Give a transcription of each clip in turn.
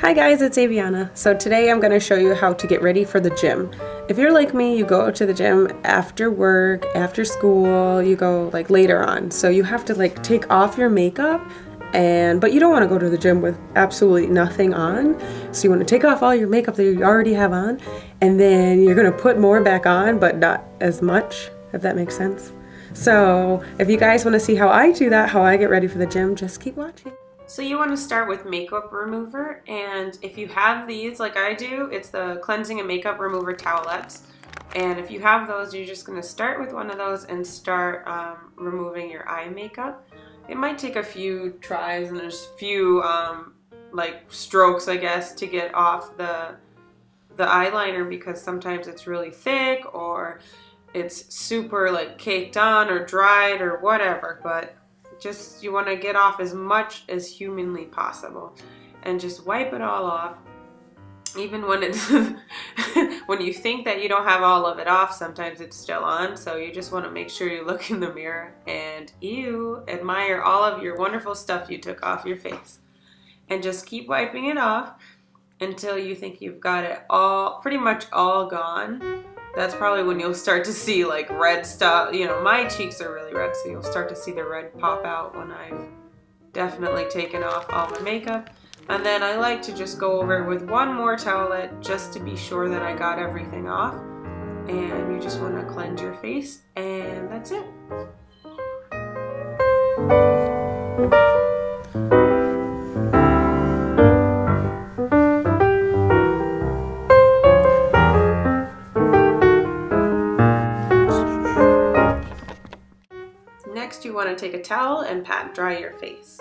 Hi guys, it's Aviana. So today I'm going to show you how to get ready for the gym. If you're like me, you go to the gym after work, after school, you go like later on. So you have to like take off your makeup but you don't want to go to the gym with absolutely nothing on. So you want to take off all your makeup that you already have on, and then you're going to put more back on, but not as much, if that makes sense. So if you guys want to see how I do that, how I get ready for the gym, just keep watching. So you want to start with makeup remover, and if you have these like I do, it's the cleansing and makeup remover towelettes. And if you have those, you're just going to start with one of those and start removing your eye makeup. It might take a few tries and there's a few like strokes, I guess, to get off the eyeliner, because sometimes it's really thick or it's super like caked on or dried or whatever, but just you want to get off as much as humanly possible and just wipe it all off. Even when it's when you think that you don't have all of it off, sometimes it's still on. So you just want to make sure you look in the mirror and you admire all of your wonderful stuff you took off your face, and just keep wiping it off until you think you've got it all pretty much all gone. That's probably when you'll start to see like red stuff. You know, my cheeks are really red, so you'll start to see the red pop out when I've definitely taken off all my makeup. And then I like to just go over with one more towelette just to be sure that I got everything off. And you just want to cleanse your face, and that's it. Next, you want to take a towel and pat dry your face.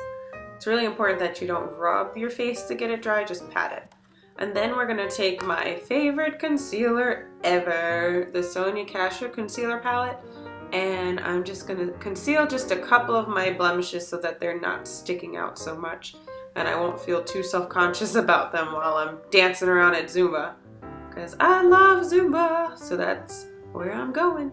It's really important that you don't rub your face to get it dry, just pat it. And then we're going to take my favorite concealer ever, the Sonia Kashuk concealer palette, and I'm just going to conceal just a couple of my blemishes so that they're not sticking out so much, and I won't feel too self-conscious about them while I'm dancing around at Zumba, because I love Zumba, so that's where I'm going.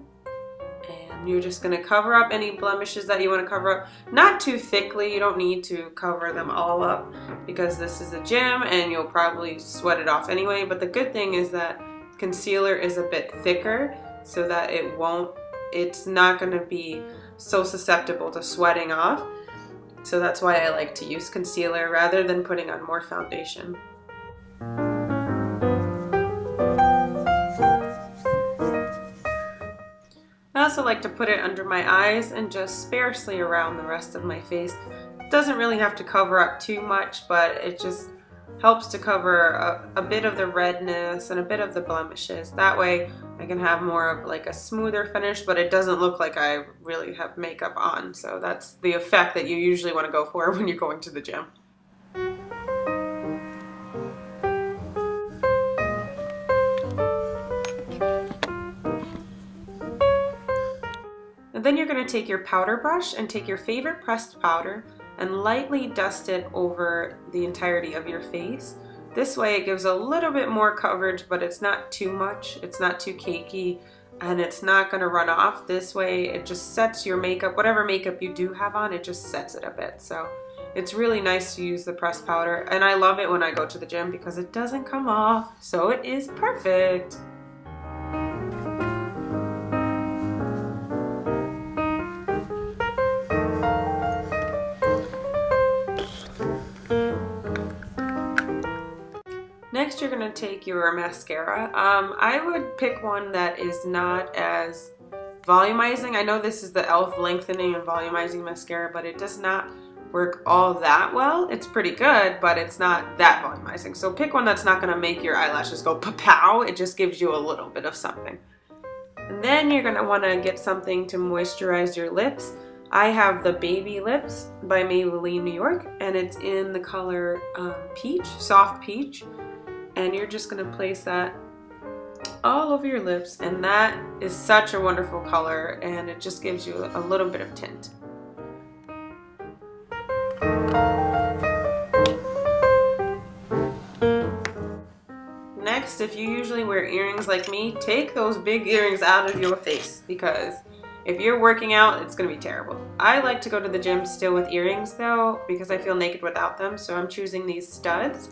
And you're just going to cover up any blemishes that you want to cover up. Not too thickly, you don't need to cover them all up because this is a gym and you'll probably sweat it off anyway. But the good thing is that concealer is a bit thicker so that it's not going to be so susceptible to sweating off. So that's why I like to use concealer rather than putting on more foundation. I also like to put it under my eyes and just sparsely around the rest of my face. It doesn't really have to cover up too much, but it just helps to cover a bit of the redness and a bit of the blemishes. That way I can have more of like a smoother finish, but it doesn't look like I really have makeup on. So that's the effect that you usually want to go for when you're going to the gym. And then you're going to take your powder brush and take your favorite pressed powder and lightly dust it over the entirety of your face. This way it gives a little bit more coverage, but it's not too much, it's not too cakey, and it's not going to run off. This way it just sets your makeup, whatever makeup you do have on, it just sets it a bit. So it's really nice to use the pressed powder, and I love it when I go to the gym because it doesn't come off, so it is perfect. Next, you're going to take your mascara. I would pick one that is not as volumizing. I know this is the e.l.f. lengthening and volumizing mascara, but it does not work all that well. It's pretty good, but it's not that volumizing. So pick one that's not going to make your eyelashes go pa-pow. It just gives you a little bit of something. And then you're going to want to get something to moisturize your lips. I have the Baby Lips by Maybelline New York, and it's in the color peach, soft peach. And you're just going to place that all over your lips, and that is such a wonderful color, and it just gives you a little bit of tint. Next, if you usually wear earrings like me, take those big earrings out of your face, because if you're working out, it's going to be terrible. I like to go to the gym still with earrings though, because I feel naked without them, so I'm choosing these studs.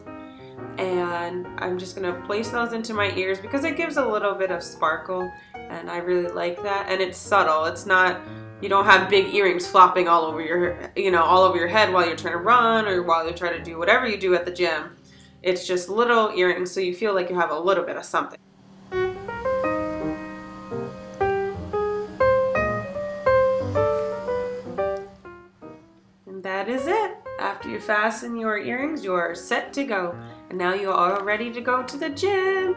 and I'm just gonna place those into my ears because it gives a little bit of sparkle, and I really like that. And it's subtle. It's not, you don't have big earrings flopping all over your, all over your head while you're trying to run or while you're trying to do whatever you do at the gym. It's just little earrings, so you feel like you have a little bit of something. And that is it. After you fasten your earrings, you're set to go. And now you are ready to go to the gym.